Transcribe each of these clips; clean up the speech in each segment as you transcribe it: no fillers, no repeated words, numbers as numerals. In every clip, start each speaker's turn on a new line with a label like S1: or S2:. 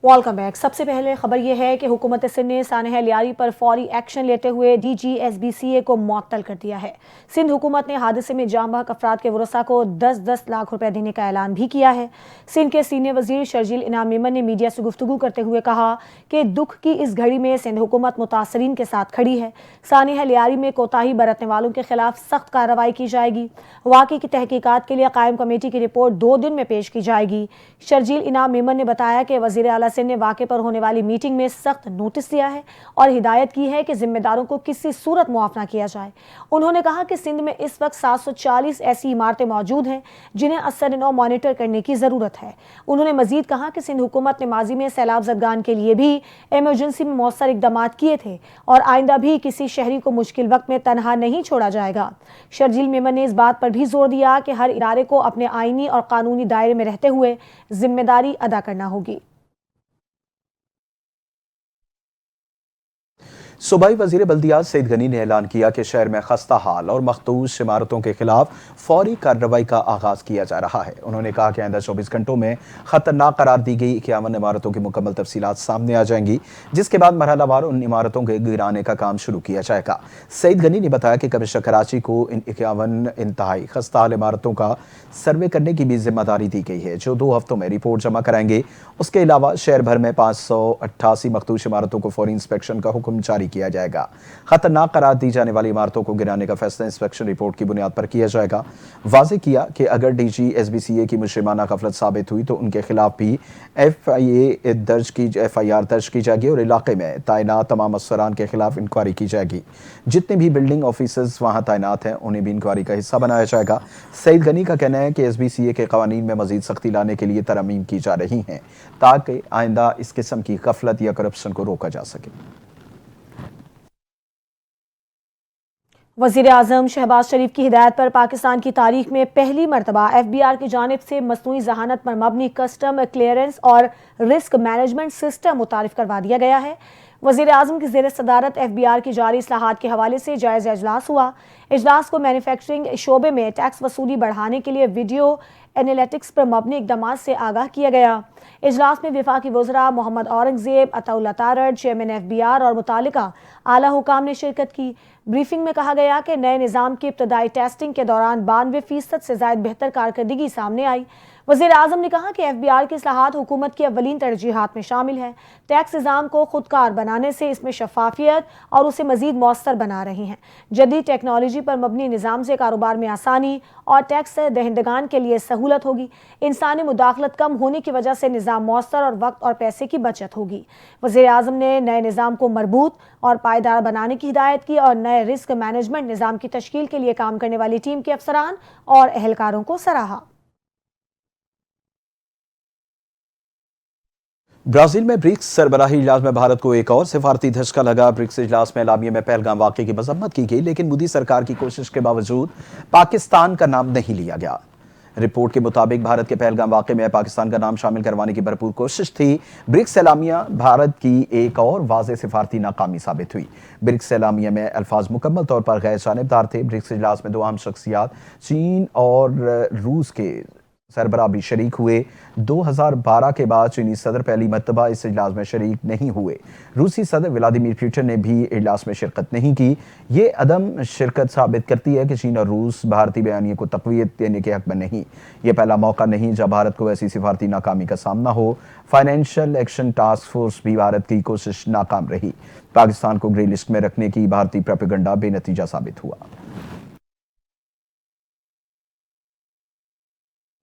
S1: Welcome back. सबसे पहले खबर यह है कि हुकूमत सिंध ने सानह लियारी पर फौरी एक्शन लेते हुए DGSBCA को मुअत्तल कर दिया है। सिंध हुकूमत ने हादसे में जाँ बहक अफराद के वरसा को 10-10 लाख रुपए देने का ऐलान भी किया है। सिंध के सीनियर वजीर शर्जील इनाम मेमन ने मीडिया से गुफ्तगू करते हुए कहा कि दुख की इस घड़ी में सिंध हुकूमत मुतासरीन के साथ खड़ी है। सानह लियारी में कोताही बरतने वालों के खिलाफ सख्त कार्रवाई की जाएगी। वाक़े की तहकीकात के लिए कायम कमेटी की रिपोर्ट 2 दिन में पेश की जाएगी। शर्जील इनाम मेमन ने बताया कि वज़ीर आला सिंध ने वाक़े पर होने वाली मीटिंग में सख्त नोटिस दिया है और हिदायत की है कि जिम्मेदारों को किसी सूरत मुआफ़ ना किया जाए। उन्होंने कहा कि सिंध में इस वक्त 740 ऐसी इमारतें मौजूद हैं जिन्हें असर-ए-नौ मॉनिटर करने की ज़रूरत है। उन्होंने मजीद कहा कि सिंध हुकूमत ने माजी में सैलाब ज़दगान के लिए भी एमरजेंसी में मौसर इक़दाम किए थे और आइंदा भी किसी शहरी को मुश्किल वक्त में तनहा नहीं छोड़ा जाएगा। शर्जील मेमन ने इस बात पर भी जोर दिया कि हर इदारे को अपने आईनी और कानूनी दायरे में रहते हुए जिम्मेदारी अदा करना होगी।
S2: सूबाई वजीर बल्दियात सईद गनी ने ऐलान किया कि शहर में खस्ता हाल और मखदूश इमारतों के खिलाफ फौरी कार्रवाई का आगाज किया जा रहा है। उन्होंने कहा कि आइंदा 24 घंटों में खतरनाक करार दी गई 51 इमारतों की मुकम्मल तफसीलात सामने आ जाएंगी, जिसके बाद मरहलावार उन इमारतों के गिराने का काम शुरू किया जाएगा। सईद गनी ने बताया कि कमिश्नर कराची को इन 51 इंतहाई खस्ता हाल इमारतों का सर्वे करने की भी जिम्मेदारी दी गई है, जो 2 हफ्तों में रिपोर्ट जमा कराएंगे। उसके अलावा शहर भर में 588 मखदूश इमारतों को फौरी इंस्पेक्शन का हुक्म जारी किया जाएगा। खतरनाक करार दी जाने वाली इमारतों को गिराने का फैसला इंस्पेक्शन रिपोर्ट की बुनियाद पर किया जाएगा। वाज़ेह किया कि अगर DGSBCA की मुजरिमाना गफलत साबित हुई तो उनके खिलाफ भी FIR दर्ज की जाएगी और इलाके में तैनात तमाम अफसरान के खिलाफ इंक्वायरी की जाएगी। जितने भी बिल्डिंग ऑफिसर्स वहां तैनात हैं उन्हें भी इंक्वायरी का हिस्सा बनाया जाएगा। सईद गनी का कहना है कि SBCA के कवानीन में मजीद सख्ती लाने के लिए तरमीम की जा रही हैं ताकि आइंदा इस किस्म की गफलत या करप्शन को रोका जा सके।
S1: वज़ीर आज़म शहबाज शरीफ की हिदायत पर पाकिस्तान की तारीख में पहली मरतबा FBR की जानिब से मसनूई जहानत पर मबनी कस्टम क्लियरेंस और रिस्क मैनेजमेंट सिस्टम मुतारिफ करवा दिया गया है। वज़ीर आज़म की ज़ेर सदारत FBR की जारी इस्लाहात के हवाले से जायज़ा इजलास हुआ। इजलास को मैन्युफैक्चरिंग शोबे में टैक्स वसूली बढ़ाने के लिए वीडियो एनालिटिक्स पर मबनी इक़दामात से आगाह किया गया। इजलास में वफाकी वज़रा मोहम्मद औरंगज़ेब, अताउल्लाह तारड़, चेयरमैन FBR और मुतालिका आला हुकाम ने शिरकत की। ब्रीफिंग में कहा गया कि नए निज़ाम की इब्तदाई टेस्टिंग के दौरान 92% से ज़ायद बेहतर कारकर्दगी सामने आई। वज़ीर आज़म ने कहा कि FBR की इस्लाहात हुकूमत की अव्वलीन तरजीहात में शामिल है। टैक्स निज़ाम को खुदकार बनाने से इसमें शफाफियत और उसे मज़ीद मौसर बना रही हैं। जदीद टेक्नोलॉजी पर मबनी निज़ाम से कारोबार में आसानी और टैक्स दहिंदगान के लिए सहूलत होगी। इंसानी मुदाखलत कम होने की वजह से निज़ाम मौसर और वक्त और पैसे की बचत होगी। वज़ीर आज़म ने नए निज़ाम को मरबूत और पायदार बनाने की हिदायत की और नए रिस्क मैनेजमेंट निज़ाम की तश्कील के लिए काम करने वाली टीम के अफसरान और एहलकारों को सराहा।
S2: ब्राजील में ब्रिक्स सरबराही इजलास में भारत को एक और सिफारती धचका लगा। ब्रिक्स इजलास में एलामिया में पहलगाम वाक़े की मजम्मत की गई, लेकिन मोदी सरकार की कोशिश के बावजूद पाकिस्तान का नाम नहीं लिया गया। रिपोर्ट के मुताबिक भारत के पहलगाम वाक़े में पाकिस्तान का नाम शामिल करवाने की भरपूर कोशिश थी। ब्रिक्स एलामिया भारत की एक और वाज़ेह सिफारती नाकामी साबित हुई। ब्रिक्स एलामिया में अल्फाज मुकम्मल तौर पर गैर जानिबदार थे। ब्रिक्स इजलास में 2 अहम शख्सियात चीन और रूस के सरबराह भी शरीक हुए। 2012 के बाद चीनी सदर पहली मरतबा इस इजलास में शरीक नहीं हुए। रूसी सदर व्लादिमीर पुतिन ने भी इजलास में शिरकत नहीं की। ये अदम शिरकत साबित करती है कि चीन और रूस भारतीय बयानिए को तक़वियत देने के हक में नहीं। ये पहला मौका नहीं जब भारत को ऐसी सिफारती नाकामी का सामना हो। फाइनेंशियल एक्शन टास्क फोर्स भी भारत की कोशिश नाकाम रही। पाकिस्तान को ग्रे लिस्ट में रखने की भारतीय प्रोपेगेंडा बेनतीजा साबित हुआ।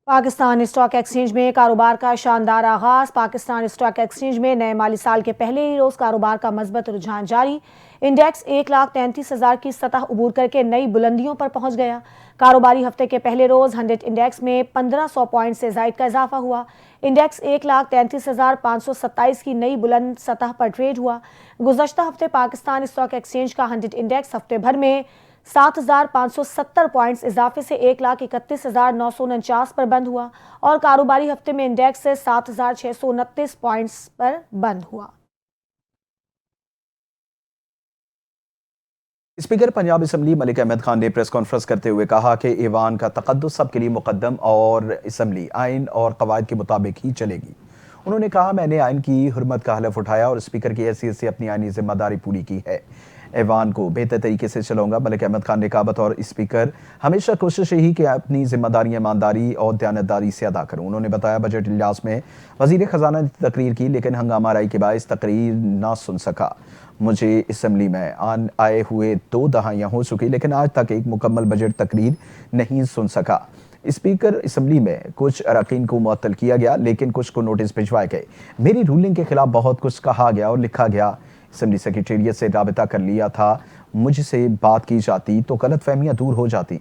S1: पाकिस्तान स्टॉक एक्सचेंज में कारोबार का शानदार आगाज। पाकिस्तान स्टॉक एक्सचेंज में नए माली साल के पहले ही रोज कारोबार का मजबूत रुझान जारी। इंडेक्स 1,33,000 की सतह उबूर करके नई बुलंदियों पर पहुंच गया। कारोबारी हफ्ते के पहले रोज 100 इंडेक्स में 1500 पॉइंट से जायद का इजाफा हुआ। इंडेक्स 1,33,527 की नई बुलंद सतह पर ट्रेड हुआ। गुज़श्ता हफ्ते पाकिस्तान स्टॉक एक्सचेंज का 100 इंडेक्स हफ्ते भर में 7,570 पॉइंट्स इजाफे से 1,31,949 पर बंद हुआ और कारोबारी हफ्ते में इंडेक्स से 7,629 पॉइंट्स पर बंद हुआ।
S2: स्पीकर पंजाब असम्बली मलिक अहमद खान ने प्रेस कॉन्फ्रेंस करते हुए कहा कि ईवान का तक़द्दुस सबके लिए मुक़द्दम और असम्बली आइन और क़वायद के मुताबिक ही चलेगी। انہوں نے کہا میں نے آئین کی حرمت کا حلف اٹھایا اور اسپیکر کی حیثیت سے اپنی آئینی ذمہ داری پوری کی ہے۔ ایوان کو بہتر طریقے سے چلاؤں گا۔ ملک احمد خان نے کہا بطور اسپیکر ہمیشہ کوشش یہی کہ اپنی ذمہ داریاں ایمانداری اور دیانتداری سے ادا کروں۔ انہوں نے بتایا بجٹ اجلاس میں وزیر خزانہ نے تقریر کی لیکن ہنگامہ آرائی کے باعث تقریر نہ سن سکا۔ مجھے اسمبلی میں آئے ہوئے 2 دہائیاں ہو چکی لیکن آج تک ایک مکمل بجٹ تقریر نہیں سن سکا۔ اسپیکر اسمبلی میں کچھ اراکین کو معطل کیا گیا لیکن کچھ کو نوٹس بھجوائے گئے۔ میری رولنگ کے خلاف بہت کچھ کہا گیا اور لکھا گیا۔ اسمبلی سیکریٹریٹ سے رابطہ کر لیا تھا، مجھ سے بات کی جاتی تو غلط فہمیاں دور ہو جاتی۔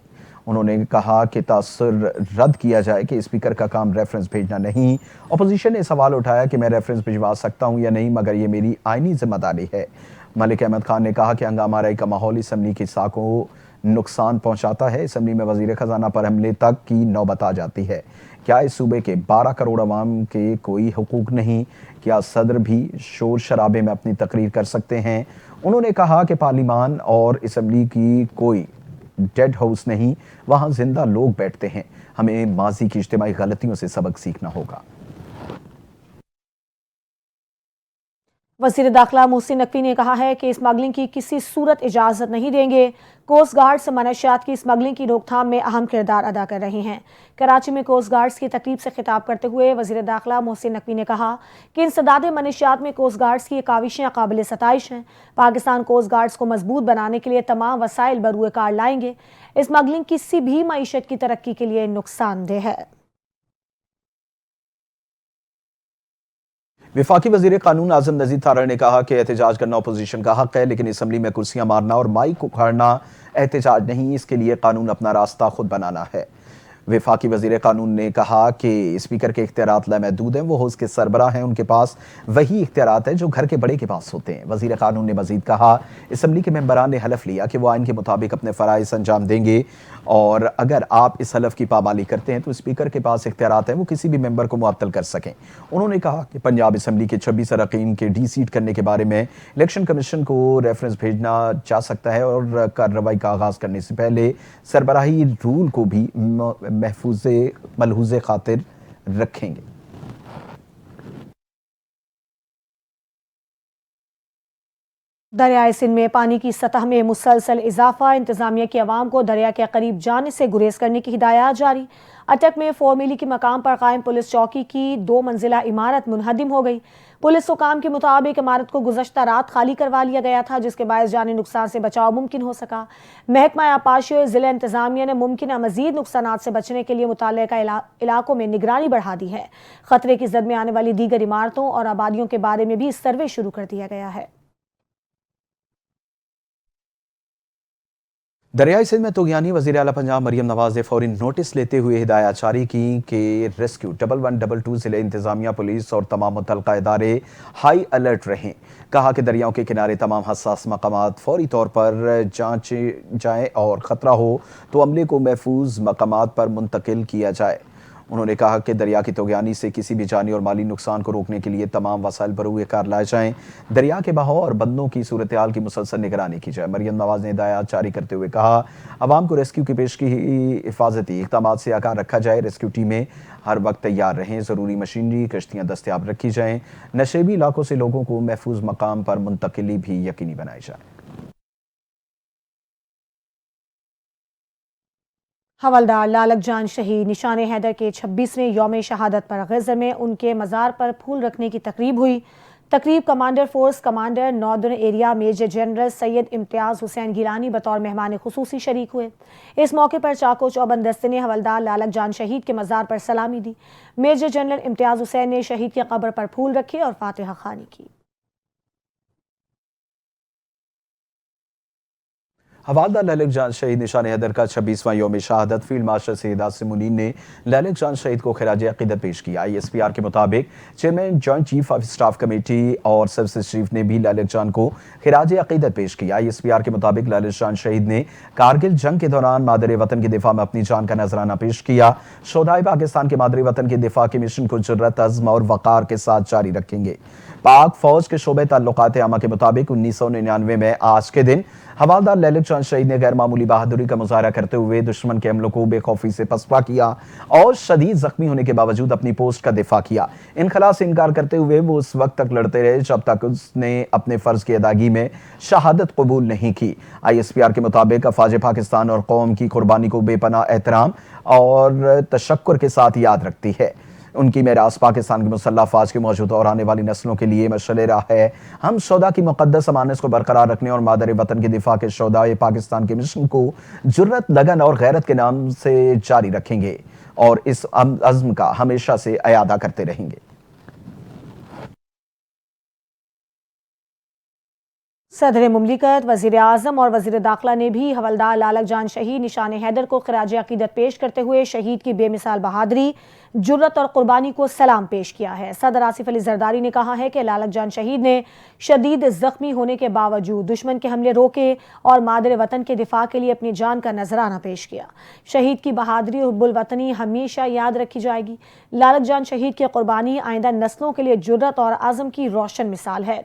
S2: انہوں نے کہا کہ تاثر رد کیا جائے کہ اسپیکر کا کام ریفرنس بھیجنا نہیں۔ اپوزیشن نے سوال اٹھایا کہ میں ریفرنس بھجوا سکتا ہوں یا نہیں، مگر یہ میری آئینی ذمہ داری ہے۔ ملک احمد خان نے کہا کہ ہنگامہ آرائی کا ماحول اسمبلی کی ساکھ کو نقصان پہنچاتا ہے۔ اسمبلی میں وزیر خزانہ پر حملے تک کی نوبت آ جاتی ہے۔ کیا اس صوبے کے 12 کروڑ عوام کے کوئی حقوق نہیں؟ کیا صدر بھی شور شرابے میں اپنی تقریر کر سکتے ہیں؟ انہوں نے کہا کہ پارلیمان اور اسمبلی کی کوئی ڈیڈ ہاؤس نہیں، وہاں زندہ لوگ بیٹھتے ہیں۔ ہمیں ماضی کی اجتماعی غلطیوں سے سبق سیکھنا ہوگا۔
S1: وزیر داخلہ محسن نقوی نے کہا ہے کہ اسمگلنگ کی کسی صورت اجازت نہیں دیں گے۔ کوسٹ گارڈز منشیات کی اسمگلنگ کی روک تھام میں اہم کردار ادا کر رہے ہیں۔ کراچی میں کوسٹ گارڈز کی تقریب سے خطاب کرتے ہوئے وزیر داخلہ محسن نقوی نے کہا کہ انسداد منشیات میں کوسٹ گارڈز کی کاوشیں قابل ستائش ہیں۔ پاکستان کوسٹ گارڈز کو مضبوط بنانے کے لیے تمام وسائل بروئے کار لائیں گے۔ اسمگلنگ کسی بھی معیشت کی ترقی کے لیے نقصان دہ ہے۔
S2: وفاقی وزیر قانون اعظم نذیر تھارر نے کہا کہ احتجاج کرنا اپوزیشن کا حق ہے لیکن اسمبلی میں کرسیاں مارنا اور مائک اکھاڑنا احتجاج نہیں، اس کے لیے قانون اپنا راستہ خود بنانا ہے۔ وفاقی وزیر قانون نے کہا کہ اسپیکر کے اختیارات لامحدود ہیں، وہ حوض کے سربراہ ہیں، ان کے پاس وہی اختیارات ہیں جو گھر کے بڑے کے پاس ہوتے ہیں۔ وزیر قانون نے مزید کہا اسمبلی کے ممبران نے حلف لیا کہ وہ آئین کے مطابق اپنے فرائض انجام دیں گے اور اگر آپ اس حلف کی پامالی کرتے ہیں تو اسپیکر کے پاس اختیارات ہیں وہ کسی بھی ممبر کو معطل کر سکیں۔ انہوں نے کہا کہ پنجاب اسمبلی کے 26 اراکین کے ڈی سیٹ کرنے کے بارے میں الیکشن کمیشن کو ریفرنس بھیجنا جا سکتا ہے اور کارروائی کا آغاز کرنے سے پہلے سربراہی رول کو بھی ملحوظ خاطر رکھیں گے۔
S1: دریائے سندھ میں پانی کی سطح میں مسلسل اضافہ، انتظامیہ کی عوام کو دریا کے قریب جانے سے گریز کرنے کی ہدایات جاری۔ اٹک میں 4 میلی کے مقام پر قائم پولیس چوکی کی 2 منزلہ عمارت منہدم ہو گئی۔ پولیس حکام کے مطابق عمارت کو گزشتہ رات خالی کروا لیا گیا تھا جس کے باعث جانی نقصان سے بچاؤ ممکن ہو سکا۔ محکمہ آبپاشی اور ضلع انتظامیہ نے ممکنہ مزید نقصانات سے بچنے کے لیے متعلقہ علاقوں میں نگرانی بڑھا دی ہے۔ خطرے کی زد میں آنے والی دیگر عمارتوں اور آبادیوں کے بارے میں بھی سروے شروع کر دیا گیا ہے۔
S2: دریائے سندھ میں طغیانی وزیر اعلیٰ پنجاب مریم نواز نے فوری نوٹس لیتے ہوئے ہدایات جاری کی کہ ریسکیو 1122 ضلع انتظامیہ، پولیس اور تمام متعلقہ ادارے ہائی الرٹ رہیں۔ کہا کہ دریاؤں کے کنارے تمام حساس مقامات فوری طور پر جانچے جائیں اور خطرہ ہو تو عملے کو محفوظ مقامات پر منتقل کیا جائے۔ انہوں نے کہا کہ دریا کی طغیانی سے کسی بھی جانی اور مالی نقصان کو روکنے کے لیے تمام وسائل بروئے کار لائے جائیں، دریا کے بہاؤ اور بندوں کی صورتحال کی مسلسل نگرانی کی جائے۔ مریم نواز نے ہدایات جاری کرتے ہوئے کہا عوام کو ریسکیو کی پیش کی حفاظتی اقدامات سے آگاہ رکھا جائے، ریسکیو ٹیمیں ہر وقت تیار رہیں، ضروری مشینری کشتیاں دستیاب رکھی جائیں، نشیبی علاقوں سے لوگوں کو محفوظ مقام پر منتقلی بھی یقینی بنائی جائے۔
S1: حوالدار لالک جان شہید نشان حیدر کے 26ویں یوم شہادت پر غزہ میں ان کے مزار پر پھول رکھنے کی تقریب ہوئی۔ تقریب commander force commander northern area major general Syed Imtiaz Hussain Gilani بطور مہمان خصوصی شریک ہوئے۔ اس موقع پر چاکو چوبند دستے نے حوالدار لالک جان شہید کے مزار پر سلامی دی۔ میجر جنرل امتیاز حسین نے شہید کی قبر پر پھول رکھے اور فاتحہ خوانی کی۔
S2: حوالدار لالک جان شہید نشان حیدر کا 26واں یوم شہادت، فیلڈ مارشل سید عاصم منیر نے لالک جان شہید کو خراج عقیدت پیش کیا۔ ISPR کے مطابق chairman joint chief of staff committee اور سروسز چیف نے بھی لالک جان کو خراج عقیدت پیش کیا۔ ISPR کے مطابق لالک جان شہید نے کارگل جنگ کے دوران مادر وطن کے دفاع میں اپنی جان کا نذرانہ پیش کیا۔ شہدائے پاکستان کے مادر وطن کے دفاع کے مشن کو جرأت، عزم اور وقار کے ساتھ جاری رکھیں گے۔ پاک فوج کے شعبہ تعلقات عامہ کے مطابق 1999 میں آج کے دن حوالدار لالک جان जान शहीद ने गैर मामूली बहादुरी का मुजाहरा करते हुए दुश्मन के हमलों को बेखौफी से पसपा किया और शदीद जख्मी होने के बावजूद अपनी पोस्ट का दिफा किया। इनखला से इनकार करते हुए वो उस वक्त तक लड़ते रहे जब तक उसने अपने फर्ज की अदायगी में शहादत कबूल नहीं की। ISPR के मुताबिक अफवाज पाकिस्तान और कौम की कुर्बानी को बेपनाह एहतराम और तशक्कुर के साथ याद रखती है। उनकी मेरास पाकिस्तान की मुसल्लह अफवाज की मौजूदा और आने वाली नस्लों के लिए मशअल राह है। हम शोदा की मुक़द्दस अमानत को बरकरार रखने और मादर वतन के दिफा के शोदाए पाकिस्तान के मिशन को जुर्रत, लगन और गैरत के नाम से जारी रखेंगे और इस अज़्म का हमेशा से अयादा करते रहेंगे।
S1: सदर मुमलिकत, वज़ीर आज़म और वज़ीर दाखिला ने भी हवलदार लालक जान शहीद निशान हैदर को खिराज अकीदत पेश करते हुए शहीद की बेमिसाल बहादुरी, जुर्रत और कुर्बानी को सलाम पेश किया है। सदर आसिफ अली जरदारी ने कहा है कि लालक जान शहीद ने शदीद जख्मी होने के बावजूद दुश्मन के हमले रोके और मादर वतन के दिफा के लिए अपनी जान का नजराना पेश किया। शहीद की बहादुरी और हुब्बुल वतनी हमेशा याद रखी जाएगी। लालक जान शहीद की कुर्बानी आइंदा नस्लों के लिए जुर्रत और आज़म की रोशन मिसाल है।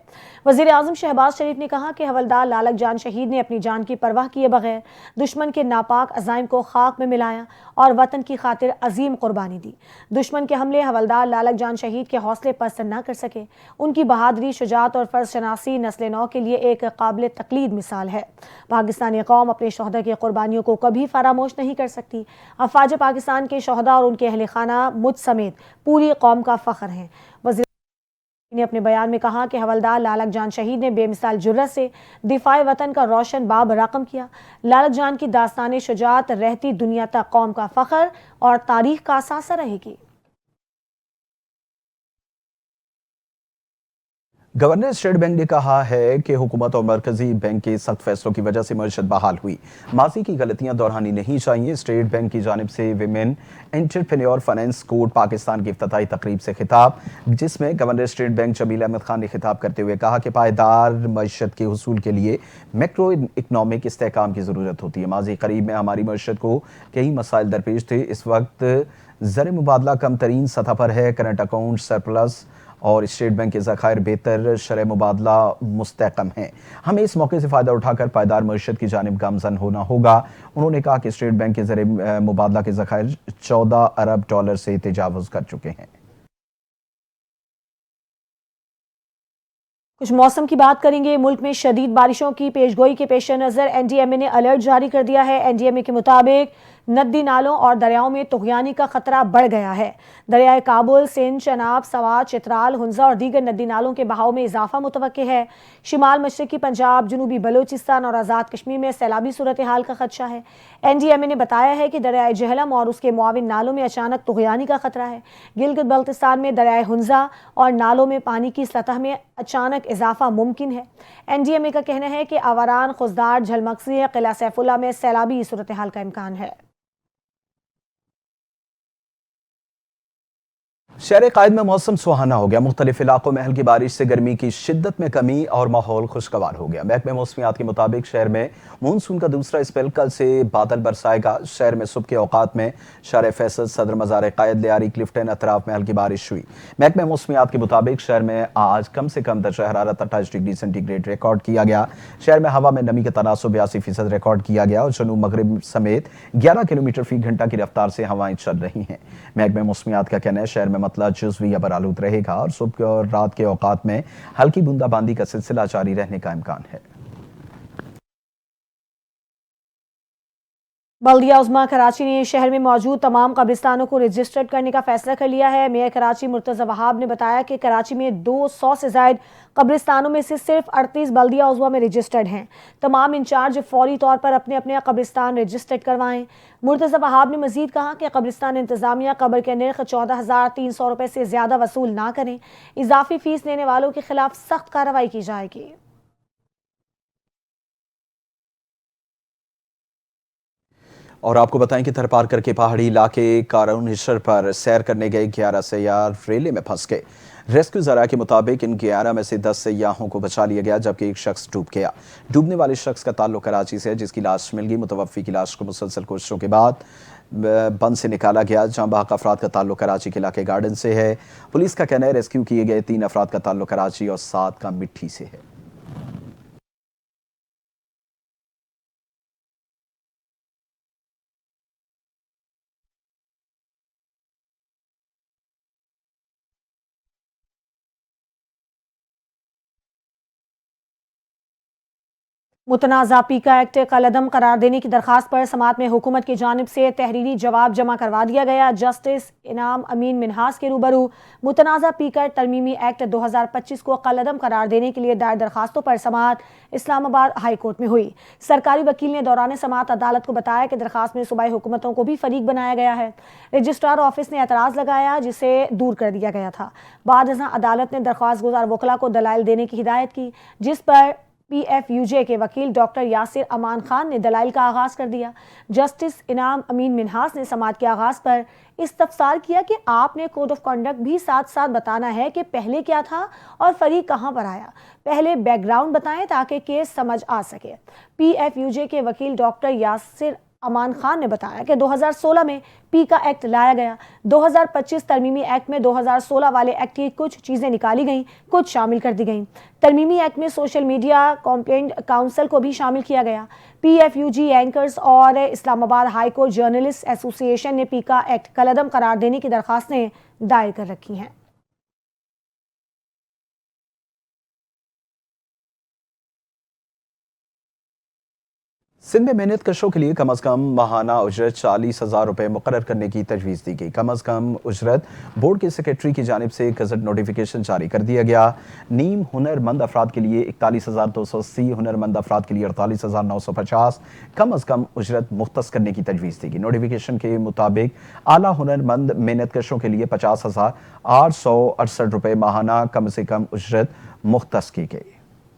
S1: वज़ीर आज़म शहबाज शरीफ ने कहा कि हवलदार लालक जान शहीद ने अपनी जान की परवाह किए बगैर दुश्मन के नापाक अज़ाइम को खाक में मिलाया और वतन की खातिर अजीम कुर्बानी दी। दुश्मन के हमले हवलदार लालक जान शहीद के हौसले पस्त न कर सके। उनकी बहादुरी, शुजाअत और फर्ज शनासी नस्ल नौ के लिए एक काबिल तकलीद मिसाल है। पाकिस्तानी कौम अपने शोहदा की कुर्बानियों को कभी फरामोश नहीं कर सकती। अफवाज पाकिस्तान के शोहदा और उनके अहले खाना मुझ समेत पूरी कौम का फ़ख्र हैं। वज़ीर ने अपने बयान में कहा कि हवलदार लालक जान शहीद ने बेमिसाल जुर्रत से दिफाए वतन का रोशन बाब रकम किया। लालक जान की दास्तान शुजाअत रहती दुनिया तक कौम का फ़ख्र और तारीख का असासा रहेगी।
S2: गवर्नर स्टेट बैंक ने कहा है कि हुकूमत और मरकजी बैंक के सख्त फैसलों की वजह से मईशत बहाल हुई। माजी की गलतियां दोहरानी नहीं चाहिए। स्टेट बैंक की जानिब से women entrepreneur finance code Pakistan की इफ्तिताई तकरीब से खिताब, जिसमें governor State Bank Jameel Ahmad Khan ने खिताब करते हुए कहा कि पायदार मईशत के हुसूल के लिए मैक्रो इकनॉमिक इस्तेहकाम की ज़रूरत होती है। माजी करीब में हमारी मईशत को कई मसाइल दरपेश थे। इस वक्त ज़र मुबादला कम तरीन सतह पर है। करंट अकाउंट सरप्लस और स्टेट बैंक के ज़खायर बेहतर शरह मुबादला मुस्तहकम हैं। हमें इस मौके से फ़ायदा उठाकर पायदार मईशत की जानिब गामज़न होना होगा। उन्होंने कहा कि स्टेट बैंक के ज़रिए मुबादला के ज़खायर $14 अरब से तजावुज़ कर चुके हैं।
S1: कुछ मौसम की बात करेंगे। मुल्क में शदीद बारिशों की पेशगोई के पेश नज़र NDMA ने अलर्ट जारी कर दिया है। NDMA के मुताबिक नदी नालों और दरियाओं में तुग़यानी का खतरा बढ़ गया है। दरियाए काबुल, सिंध, चनाब, सवात, चित्राल, हुंजा और दीगर नदी नालों के बहाव में इजाफा मुतवक्के है। शिमाल मशरक़ी पंजाब, जनूबी बलोचिस्तान और आज़ाद कश्मीर में सैलाबी सूरत हाल का खदशा है। NDMA ने बताया है कि दरियाए जहलम और उसके मुआविन नालों में अचानक तुग़यानी का खतरा है। गिलगित बल्तिस्तान में दरियाए हुंजा और नालों में पानी की सतह में अचानक इजाफा मुमकिन है। NDMA का कहना है कि आवारान, खुजदार, झलमक्सी, किला सैफुल्ला में सैलाबी सूरत हाल का इम्कान है।
S2: शहर कायद में मौसम सुहाना हो गया। मुख्तलिफ इलाकों में हल्की बारिश से गर्मी की शिद्दत में कमी और माहौल खुशगवार हो गया। महकमे मौसमियात के मुताबिक शहर में मानसून का दूसरा स्पेल कल से बादल बरसाएगा। शहर में सुबह के औकात में शार फैसल, सदर मज़ार कायद, लियारी, क्लिफ्टन अतराफ में हल्की बारिश हुई। महकमे मौसमियात के मुताबिक शहर में आज कम से कम दर्जा हरारत 28 डिग्री सेंटीग्रेड रिकॉर्ड किया गया। शहर में हवा में नमी का तनासुब 82% रिकॉर्ड किया गया और जनूब मगरिब समेत 11 किलोमीटर फी घंटा की रफ्तार से हवाएं चल रही हैं। महकमे मौसमियात का कहना है शहर में मतला जुज़वी बरालूद रहेगा और सुबह और रात के औकात में हल्की बूंदाबांदी का सिलसिला जारी रहने का इम्कान है।
S1: बल्दिया उज़्मा कराची ने शहर में मौजूद तमाम कब्रिस्तानों को रजिस्टर्ड करने का फैसला कर लिया है। मेयर कराची मुर्तज़ा वहाब ने बताया कि कराची में 200 से ज़ायद कब्रिस्तानों में से सिर्फ 38 बल्दिया उज़्मा में रजिस्टर्ड हैं। तमाम इंचार्ज फौरी तौर पर अपने अपने कब्रिस्तान रजिस्टर्ड करवाएं। मुर्तज़ा वहाब ने मजीद कहा कि कब्रिस्तान इंतज़ामिया कब्र के नर्ख 14,300 रुपये से ज़्यादा वसूल ना करें। इजाफी फीस लेने वालों के खिलाफ सख्त कार्रवाई की जाएगी।
S2: और आपको बताएं कि थरपारकर के पहाड़ी इलाके कारून हिशर पर सैर करने गए 11 सैयार रेले में फंस गए। रेस्क्यू ज़रा के मुताबिक इन 11 में से 10 सैयाहों को बचा लिया गया, जबकि एक शख्स डूब गया। डूबने वाले शख्स का ताल्लुक कराची से है, जिसकी लाश मिल गई। मुतवफ़्फ़ी की लाश को मुसलसल कोशिशों के बाद बंद से निकाला गया। जहां बाकी अफराद का ताल्लुक कराची के इलाके गार्डन से है। पुलिस का कहना है रेस्क्यू किए गए 3 अफराद का ताल्लुक कराची और 7 का मिट्टी से है।
S1: متنازع پیکا ایکٹ کالعدم قرار دینے کی درخواست پر سماعت میں حکومت کی جانب سے تحریری جواب جمع کروا دیا گیا۔ جسٹس انعام امین منہاس کے روبرو متنازع پیکا ترمیمی ایکٹ 2025 کو کالعدم قرار دینے کے لیے دائر درخواستوں پر سماعت اسلام آباد ہائی کورٹ میں ہوئی۔ سرکاری وکیل نے دوران سماعت عدالت کو بتایا کہ درخواست میں صوبائی حکومتوں کو بھی فریق بنایا گیا ہے۔ رجسٹرار آفس نے اعتراض لگایا جسے دور کر دیا گیا تھا۔ بعد ازاں عدالت نے درخواست گزار وکلاء کو دلائل دینے کی ہدایت کی، جس پر PFUJ کے وکیل ڈاکٹر یاسر امان خان نے دلائل کا آغاز کر دیا۔ جسٹس انعام امین منہاس نے سماعت کے آغاز پر استفسار کیا کہ آپ نے کوڈ آف کنڈکٹ بھی ساتھ ساتھ بتانا ہے کہ پہلے کیا تھا اور فریق کہاں پر آیا، پہلے بیک گراؤنڈ بتائیں تاکہ کیس سمجھ آ سکے۔ PFUJ کے وکیل ڈاکٹر یاسر امان خان نے بتایا کہ 2016 میں پیکا ایکٹ لایا گیا۔ 2025 ترمیمی ایکٹ میں 2016 والے ایکٹ کی کچھ چیزیں نکالی گئیں، کچھ شامل کر دی گئیں۔ ترمیمی ایکٹ میں سوشل میڈیا کمپلینٹ کاؤنسل کو بھی شامل کیا گیا۔ PFUG اینکرز اور اسلام آباد ہائی کورٹ جرنلسٹ ایسوسی ایشن نے پیکا ایکٹ کالعدم قرار دینے کی درخواستیں دائر کر رکھی ہیں۔
S2: سندھ میں محنت کشوں کے لیے کم از کم ماہانہ اجرت 40,000 روپے مقرر کرنے کی تجویز دی گئی۔ کم از کم اجرت بورڈ کے سیکرٹری کی جانب سے گزٹ نوٹیفیکیشن جاری کر دیا گیا۔ نیم ہنر مند افراد کے لیے 41,280، ہنر مند افراد کے لیے 48,950 کم از کم اجرت مختص کرنے کی تجویز دی گئی۔ نوٹیفیکیشن کے مطابق اعلیٰ ہنر مند محنت کشوں کے لیے 50,868 روپے ماہانہ کم سے کم اجرت مختص کی گئی۔